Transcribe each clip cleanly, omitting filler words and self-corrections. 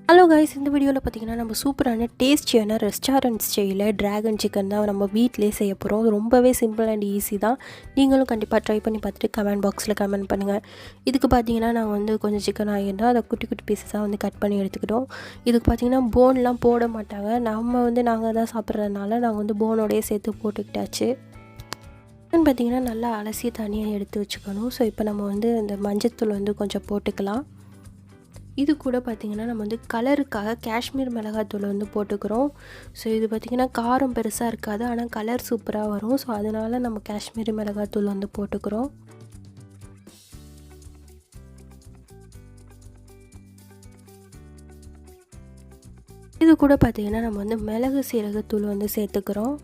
Hello guys, இந்த வீடியோவில் பார்த்தீங்கன்னா நம்ம சூப்பரான டேஸ்டியான ரெஸ்டாரண்ட் ஸ்டைலில் டிராகன் சிக்கன் தான் நம்ம வீட்டிலே செய்ய போகிறோம். அது ரொம்பவே சிம்பிள் அண்ட் ஈஸி தான். நீங்களும் கண்டிப்பாக ட்ரை பண்ணி பார்த்துட்டு கமெண்ட் பாக்ஸில் கமெண்ட் பண்ணுங்கள். இதுக்கு பார்த்தீங்கன்னா நாங்கள் வந்து கொஞ்சம் சிக்கன் ஆகியிருந்தால் அதை குட்டி குட்டி பீஸஸாக வந்து கட் பண்ணி எடுத்துக்கிட்டோம். இதுக்கு பார்த்தீங்கன்னா போன்லாம் போட மாட்டாங்க. நாங்கள் தான் சாப்பிட்றதுனால நாங்கள் வந்து போனோடையே சேர்த்து போட்டுக்கிட்டாச்சு. சிக்கன் பார்த்தீங்கன்னா நல்லா அலசி தனியாக எடுத்து வச்சுக்கணும். ஸோ இப்போ நம்ம வந்து இந்த மஞ்சத்தூள் வந்து கொஞ்சம் போட்டுக்கலாம். இது கூட பார்த்திங்கன்னா நம்ம வந்து கலருக்காக காஷ்மீர் மிளகாத்தூள் வந்து போட்டுக்கிறோம். ஸோ இது பார்த்திங்கன்னா காரம் பெருசாக இருக்காது, ஆனால் கலர் சூப்பராக வரும். ஸோ அதனால் நம்ம காஷ்மீரி மிளகாத்தூள் வந்து போட்டுக்கிறோம். இது கூட பார்த்திங்கன்னா நம்ம வந்து மிளகு சீரகத்தூள் வந்து சேர்த்துக்கிறோம்.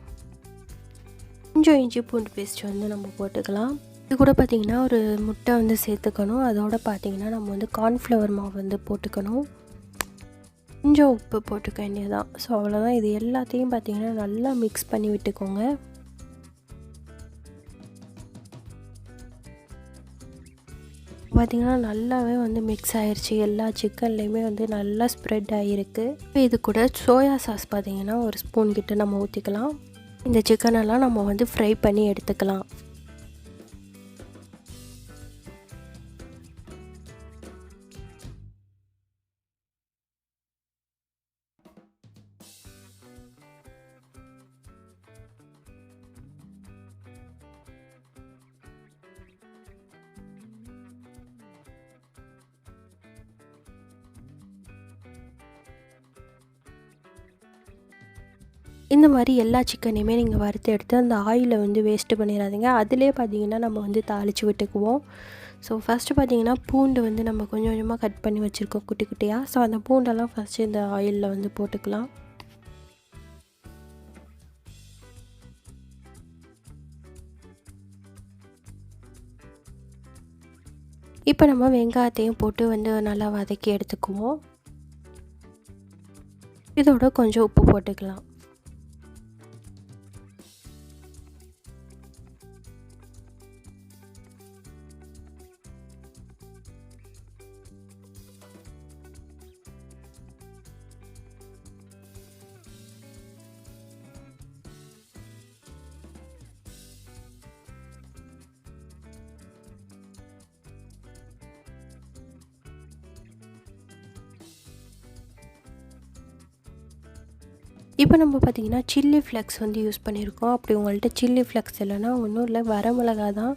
கொஞ்சம் இஞ்சி பூண்டு பேஸ்ட் வந்து நம்ம போட்டுக்கலாம். இது கூட பார்த்திங்கன்னா ஒரு முட்டை வந்து சேர்த்துக்கணும். அதோடு பார்த்திங்கன்னா நம்ம வந்து கார்ன்ஃப்ளவர் மாவு வந்து போட்டுக்கணும். கொஞ்சம் உப்பு போட்டுக்க வேண்டியதான். ஸோ அவ்வளோதான். இது எல்லாத்தையும் பார்த்திங்கன்னா நல்லா மிக்ஸ் பண்ணி விட்டுக்கோங்க. பார்த்திங்கன்னா நல்லாவே வந்து மிக்ஸ் ஆகிருச்சு. எல்லா சிக்கன்லேயுமே வந்து நல்லா ஸ்ப்ரெட் ஆகிருக்கு. இது கூட சோயா சாஸ் பார்த்திங்கன்னா ஒரு ஸ்பூன் கிட்ட நம்ம ஊற்றிக்கலாம். இந்த சிக்கனெல்லாம் நம்ம வந்து ஃப்ரை பண்ணி எடுத்துக்கலாம். இந்த மாதிரி எல்லா சிக்கனையுமே நீங்கள் வறுத்து எடுத்து அந்த ஆயிலை வந்து வேஸ்ட்டு பண்ணிடாதீங்க. அதிலே பார்த்திங்கன்னா நம்ம வந்து தாளித்து விட்டுக்குவோம். ஸோ ஃபஸ்ட்டு பார்த்திங்கன்னா பூண்டு வந்து நம்ம கொஞ்சம் கொஞ்சமாக கட் பண்ணி வச்சுருக்கோம் குட்டி குட்டியாக. ஸோ அந்த பூண்டெல்லாம் ஃபஸ்ட்டு இந்த ஆயிலில் வந்து போட்டுக்கலாம். இப்போ நம்ம வெங்காயத்தையும் போட்டு வந்து நல்லா வதக்கி எடுத்துக்குவோம். இதோட கொஞ்சம் உப்பு போட்டுக்கலாம். இப்போ நம்ம பார்த்திங்கன்னா சில்லி ஃப்ளெக்ஸ் வந்து யூஸ் பண்ணியிருக்கோம். அப்படி உங்கள்கிட்ட சில்லி ஃப்ளெக்ஸ் இல்லைன்னா ஒன்றும் இல்லை, வரமிளகா தான்.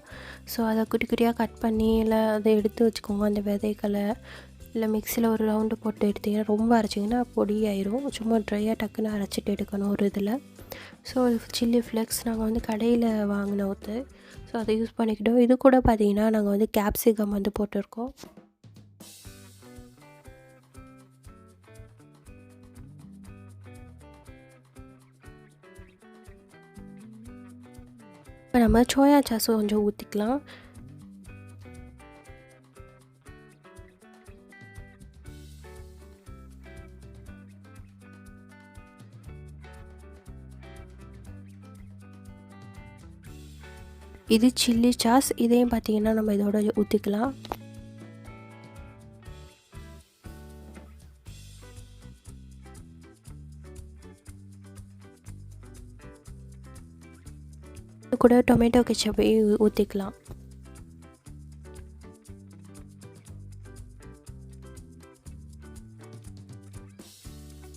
ஸோ அதை குட்டி குட்டியாக கட் பண்ணி இல்லை அதை எடுத்து வச்சுக்கோங்க. அந்த விதைகளை இல்லை மிக்சியில் ஒரு ரவுண்டு போட்டு எடுத்திங்கன்னா, ரொம்ப அரைச்சிங்கன்னா பொடி ஆயிரும். சும்மா ட்ரையாக டக்குன்னு அரைச்சிட்டு எடுக்கணும் ஒரு இதில். ஸோ சில்லி ஃப்ளெக்ஸ் நாங்கள் வந்து கடையில் வாங்கின ஊற்று. ஸோ அதை யூஸ் பண்ணிக்கிட்டோம். இது கூட பார்த்திங்கன்னா நாங்கள் வந்து கேப்சிகம் வந்து போட்டிருக்கோம். இப்போ நம்ம சோயா சாஸ் கொஞ்சம் ஊற்றிக்கலாம். இது சில்லி சாஸ். இதையும் பார்த்திங்கன்னா நம்ம இதோட ஊற்றிக்கலாம். கூட டொமேட்டோ கெச்சப்பை ஊற்றிக்கலாம்.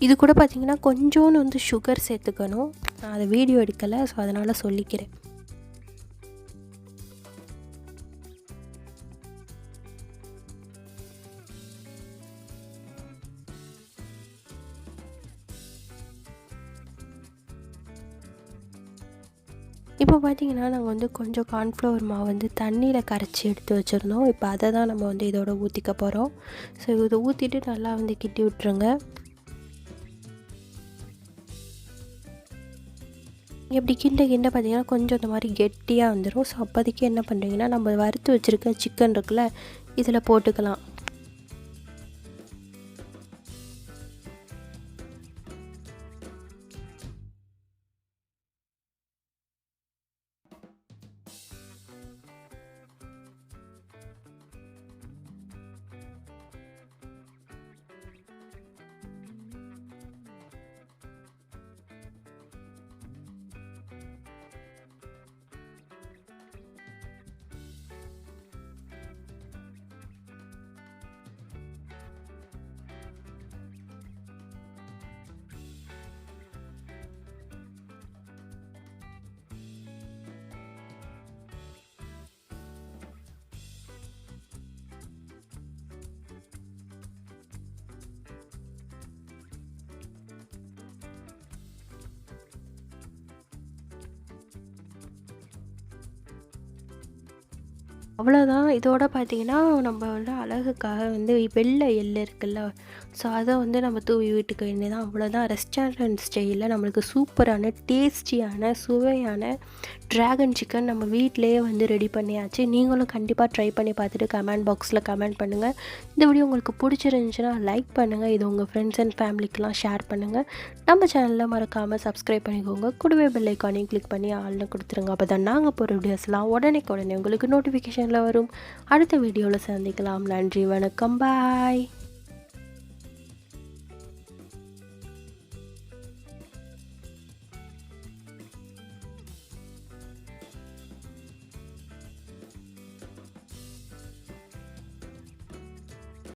இது கூட பார்த்திங்கன்னா கொஞ்சோன்னு வந்து சுகர் சேர்த்துக்கணும். நான் அதை வீடியோ எடுக்கலை, ஸோ அதனால் சொல்லிக்கிறேன். இப்போ பார்த்திங்கன்னா நாங்கள் வந்து கொஞ்சம் கார்ன்ஃப்ளவர் மாவு வந்து தண்ணியில் கரைச்சி எடுத்து வச்சுருந்தோம். இப்போ அதை தான் நம்ம வந்து இதோட ஊற்றிக்க போகிறோம். ஸோ இதை ஊற்றிட்டு நல்லா வந்து கிட்டி விட்டுருங்க. எப்படி கிண்ட பார்த்திங்கன்னா கொஞ்சம் இந்த மாதிரி கெட்டியாக வந்துடும். ஸோ அப்போதைக்கு என்ன பண்ணுறீங்கன்னா, நம்ம வறுத்து வச்சுருக்க சிக்கன் இருக்குல்ல, இதில் போட்டுக்கலாம். அவ்வளோதான். இதோட பார்த்தீங்கன்னா, நம்ம வந்து அழகுக்காக வந்து வெள்ளை எள்ளு இருக்குல்ல, ஸோ அத வந்து நம்ம தூவி விட்டுக்க வேண்டியதான். அவ்வளோதான். ரெஸ்டாரண்ட் ஸ்டைல்ல நம்மளுக்கு சூப்பரான, டேஸ்டியான, சுவையான டிராகன் சிக்கன் நம்ம வீட்டிலேயே வந்து ரெடி பண்ணியாச்சு. நீங்களும் கண்டிப்பாக ட்ரை பண்ணி பார்த்துட்டு கமெண்ட் பாக்ஸில் கமெண்ட் பண்ணுங்கள். இந்த வீடியோ உங்களுக்கு பிடிச்சிருந்துச்சுன்னா லைக் பண்ணுங்கள். இது உங்கள் ஃப்ரெண்ட்ஸ் அண்ட் ஃபேமிலிக்கெலாம் ஷேர் பண்ணுங்கள். நம்ம சேனலில் மறக்காமல் சப்ஸ்கிரைப் பண்ணிக்கோங்க. கூடவே பெல் ஐக்கானையும் கிளிக் பண்ணி ஆள்னு கொடுத்துருங்க. அப்போ தான் நாங்கள் போகிற வீடியோஸ்லாம் உடனே உங்களுக்கு நோட்டிஃபிகேஷனில் வரும். அடுத்த வீடியோவில் சந்திக்கலாம். நன்றி, வணக்கம், பாய்.